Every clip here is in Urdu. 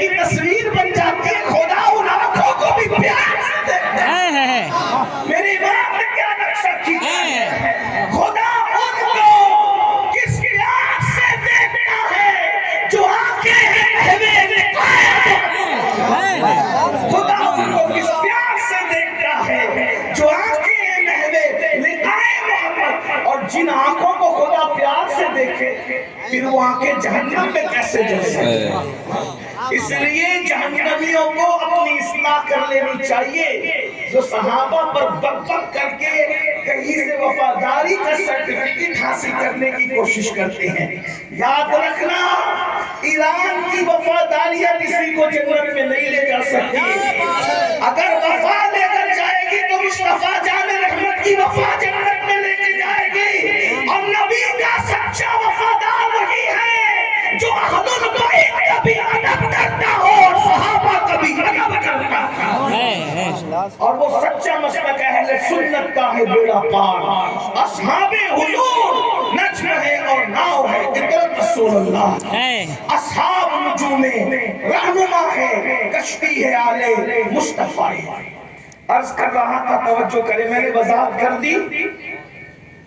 کی تصویر بن جاتی ہے، خدا ان آنکھوں کو بھی پیار سے دیکھتا ہے۔ میری امام نے کیا نقشہ کھینچا ہے، خدا ان کو کس پیار سے دیکھتا ہے جو آنکھیں ہمیں لکھائے، خدا ان کو کس پیار سے دیکھتا ہے جو آنکھیں محوے لکھائے محمد، اور جن آنکھوں کو خدا پیار سے دیکھے پھر وہ آنکھیں جہنم میں کیسے جل سکتے ہیں۔ اس لیے جہنمیوں کو اپنی اصلاح کر لینی چاہیے، جو صحابہ پر بک بک کر کے کہیں سے وفاداری کا سرٹیفکیٹ حاصل کرنے کی کوشش کرتے ہیں۔ یاد رکھنا، ایران کی وفاداریاں کسی کو جنت میں نہیں لے جا سکتی، اگر وفا لے کر جائے گی تو مصطفیٰ جان رحمت کی وفا جنت میں لے کے جائے گی، اور نبی کا سچا وفادار وہی ہے جو اہل البیت کا بھی ادب کرتا ہو اور صحابہ کا بھی ادب کرتا ہے، اور وہ سچا مسلک اہل سنت کا ہے بیڑا پار۔ اصحاب حضور نجم ہے اور ناؤ ہے، اطرت رسول اللہ، اصحاب نجوم رہنما ہے، کشتی ہے آلے مصطفیٰ۔ عرض کر رہا تھا، توجہ کرے، میں نے وضاحت کر دی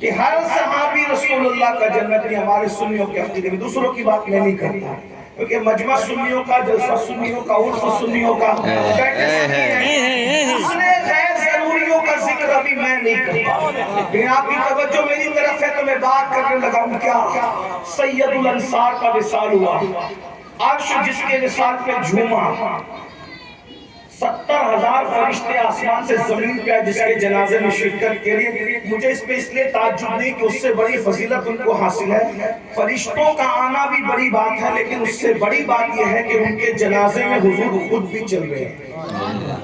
کہ ہر صحابی رسول اللہ کا جنتی ہمارے سنیوں کے عقیدے میں، دوسروں کی بات میں نہیں کرتا، کیونکہ مجمع سنیوں کا، جلسہ سنیوں کا، عرف سنیوں کا، اپنے غیر ضروریوں کا ذکر ابھی میں نہیں کرتا، لیکن آپ کی توجہ میری طرف ہے تو میں بات کرنے لگا ہوں۔ کیا سید الانصار کا وصال ہوا، عرش جس کے وصال پہ جھوما، 70,000 فرشتے آسمان سے زمین پہ آئے جس کے جنازے میں شرکت کے لیے۔ مجھے اس پہ اس لیے تعجب نہیں کہ اس سے بڑی فضیلت ان کو حاصل ہے، فرشتوں کا آنا بھی بڑی بات ہے، لیکن اس سے بڑی بات یہ ہے کہ ان کے جنازے میں حضور خود بھی چل رہے ہیں۔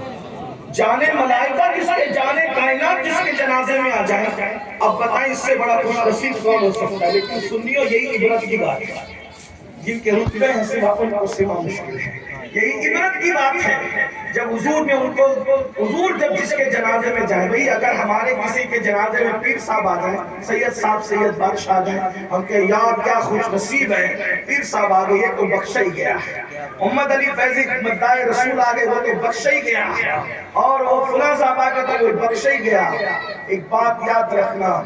جانے ملائکہ جس کے، جانے کائنات جس کے جنازے میں آ جائیں، اب بتائیں اس سے بڑا خوش نصیب کون ہو سکتا ہے؟ لیکن سنیو، یہی عبرت کی بات ہے، جن کے رتبے ہیں صحابہ کو سوا مشکل ہے، یہی عبرت کی بات ہے۔ جب حضور میں ان کو، حضور جب جس کے جنازے میں جائے، بھئی اگر ہمارے کسی کے جنازے میں پیر صاحب آ جائیں، سید صاحب، سید بادشاہ آ جائیں، ہم کہیں یار کیا خوش نصیب ہے، پیر صاحب آ گئے تو بخشا ہی گیا، محمد علی فیضی مدعائے رسول آ گئے وہ تو بخشا ہی گیا، اور وہ فلاں صاحب آ گئے تو وہ بخشا ہی گیا۔ ایک بات یاد رکھنا،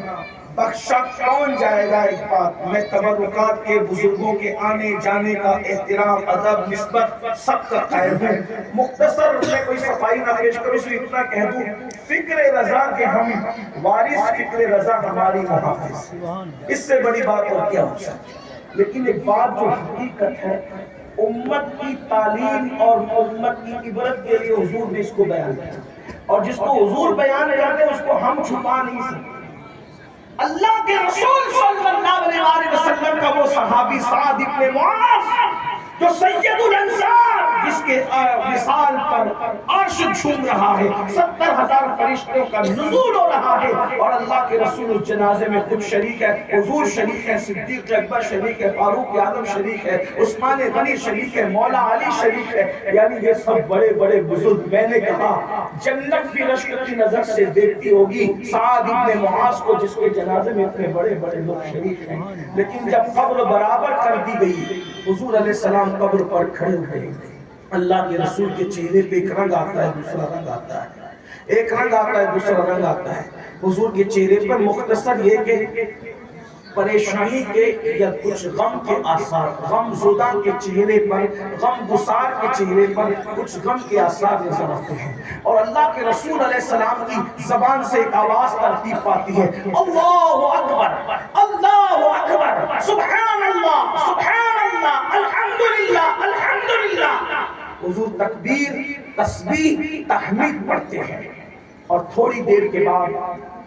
بخشا کون جائے گا؟ ایک بات، میں تبرکات کے بزرگوں کے آنے جانے کا احترام، ادب، نسبت سب کا قائل ہوں۔ مختصر میں کوئی صفائی نہ پیش کروں، اسے اتنا کہہ دوں، فکر رضا کے ہم وارث، فکر رضا ہماری محافظ، اس سے بڑی بات اور کیا ہو سکتی۔ لیکن ایک بات جو حقیقت ہے، امت کی تعلیم اور امت کی عبرت کے لیے حضور نے اس کو بیان کیا، اور جس کو حضور بیان کرتے ہیں اس کو ہم چھپا نہیں سکتے۔ اللہ کے رسول صلی اللہ علیہ وسلم کا وہ صحابی سعد ابن معاذ جو سید الانصار، جس کے وصال پر عرش جھوم رہا ہے، 70,000 فرشتوں کا نزول ہو رہا ہے، اور اللہ کے رسول اس جنازے میں خود شریک ہے، حضور شریک ہے، صدیق اکبر شریک ہے، فاروق اعظم شریک ہے، عثمان غنی شریک ہے، مولا علی شریک ہے، یعنی یہ سب بڑے بڑے بزرگ۔ میں نے کہا جنت بھی رشک کی نظر سے دیکھتی ہوگی سعد ابن معاذ کو، جس کے جنازے میں اتنے بڑے بڑے لوگ شریک ہیں۔ لیکن جب قبر برابر کر دی گئی، حضور علیہ السلام قبر پر کھڑے ہوئے، اللہ کے رسول کے چہرے پہ ایک رنگ آتا ہے، دوسرا رنگ آتا ہے، ایک رنگ آتا ہے، دوسرا رنگ آتا ہے۔ حضور کے چہرے پر مختصر یہ کہ پریشانی کے یا کچھ غم کے آثار، غم زدہ کے چہرے پر، غم گسار کے چہرے پر کچھ غم کے آثار نظر آتے ہیں، اور اللہ کے رسول علیہ السلام کی زبان سے ایک آواز ترتیب پاتی ہے، اللہ اکبر، اللہ اکبر، سبحان اللہ، سبحان اللہ، الحمدللہ، الحمدللہ۔ حضور تکبیر، تسبیح، تحمید پڑھتے ہیں، اور تھوڑی دیر کے بعد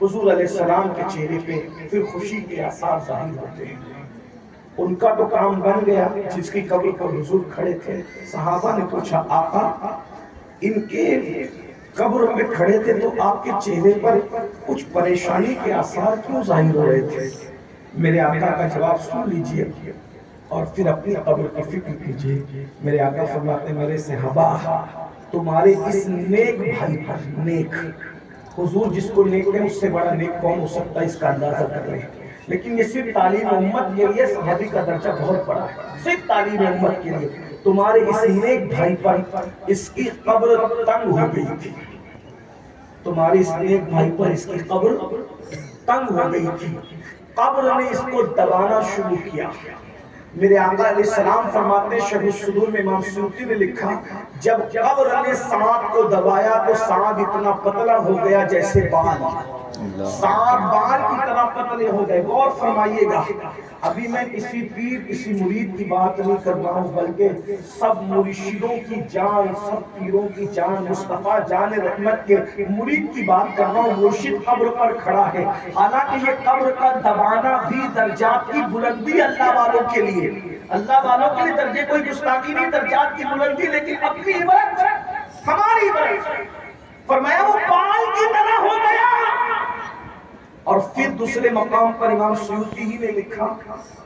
حضور علیہ السلام کے چہرے پہ پھر خوشی کے آثار ظاہر ہوتے ہیں۔ ان کا تو کام بن گیا، جس کی قبر پر حضور کھڑے تھے، صحابہ نے پوچھا آقا ان کے قبر پہ کھڑے تھے تو آپ کے چہرے پر کچھ پریشانی کے آثار کیوں ظاہر ہو رہے تھے؟ میرے آقا کا جواب سن لیجئے اور پھر اپنی قبر کی فکر کیجئے۔ میرے آقا فرماتے میرے صحابہ، تمہارے اس نیک بھائی پر، نیک حضور جس کو نیک ہے اس سے بڑا نیک کون ہو سکتا ہے، اس کا اندازہ کر رہے ہیں۔ لیکن یہ صرف تعلیم امت کے لیے صحابی کا درجہ بہت بڑا ہے، صرف تعلیم امت کے لیے۔ تمہارے اس نیک بھائی پر اس کی قبر تنگ ہو گئی تھی، تمہارے اس نیک بھائی پر اس کی قبر تنگ ہو گئی تھی، قبر نے اس کو دبانا شروع کیا۔ میرے آقا علیہ السلام فرماتے ہیں، شرح الصدور میں امام سیوطی نے لکھا، جب قبر نے سعد کو دبایا تو سعد اتنا پتلا ہو گیا جیسے بال، سعد بال کی طرح پتلے ہو گئے۔ غور فرمائیے گا، ابھی میں کسی پیر کسی مرید کی بات نہیں کر رہا ہوں، بلکہ سب مرشدوں کی جان، سب پیروں کی جان، مصطفیٰ جان رحمت کے مرید کی بات کر رہا ہوں۔ مرشد قبر پر کھڑا ہے، حالانکہ یہ قبر کا دبانا بھی درجات کی بلندی اللہ والوں کے لیے، اللہ والوں کے لیے درجے کوئی گستاخی نہیں، درجات کی بلندی، لیکن اپنی عبرت ہماری عبرت۔ فرمایا وہ بال کی طرح ہو گیا۔ اور پھر دوسرے مقام پر امام سیوطی ہی نے لکھا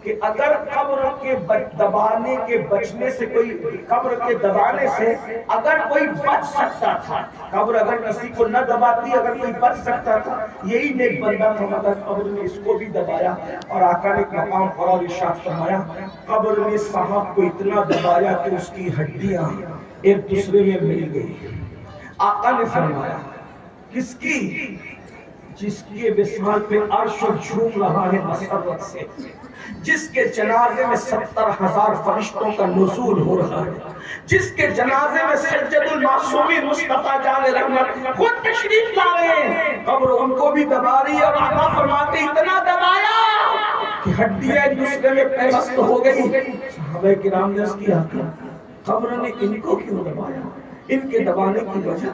کہ اگر قبر کے دبانے کے بچنے سے کوئی، قبر کے دبانے سے اگر کوئی بچ سکتا تھا، قبر اگر کسی کو نہ دباتی اگر کوئی بچ سکتا تھا، یہی نیک بندہ تھا، مگر قبر نے اس کو بھی دبایا۔ اور آقا نے ایک مقام پر اور ارشاد فرمایا، قبر نے صاحب کو اتنا دبایا کہ اس کی ہڈیاں ایک دوسرے میں مل گئی۔ آقا نے فرمایا کس کی؟ جس کے وصال پہ عرش جھوم رہا ہے مسرت سے، جس کے جنازے میں 70,000 فرشتوں کا نزول ہو رہا ہے، جس کے جنازے میں سجد المعصومین مصطفیٰ جان رحمت خود تشریف لا رہے ہیں، قبر ان کو بھی دبا رہی ہے۔ اور آقا فرماتے اتنا دبایا کہ ہڈیاں ایک دوسرے میں پیوست ہو گئی۔ صحابہ کرام نے اس کی آقا قبر نے ان کو کیوں دبایا؟ ان کے دبانے کی وجہ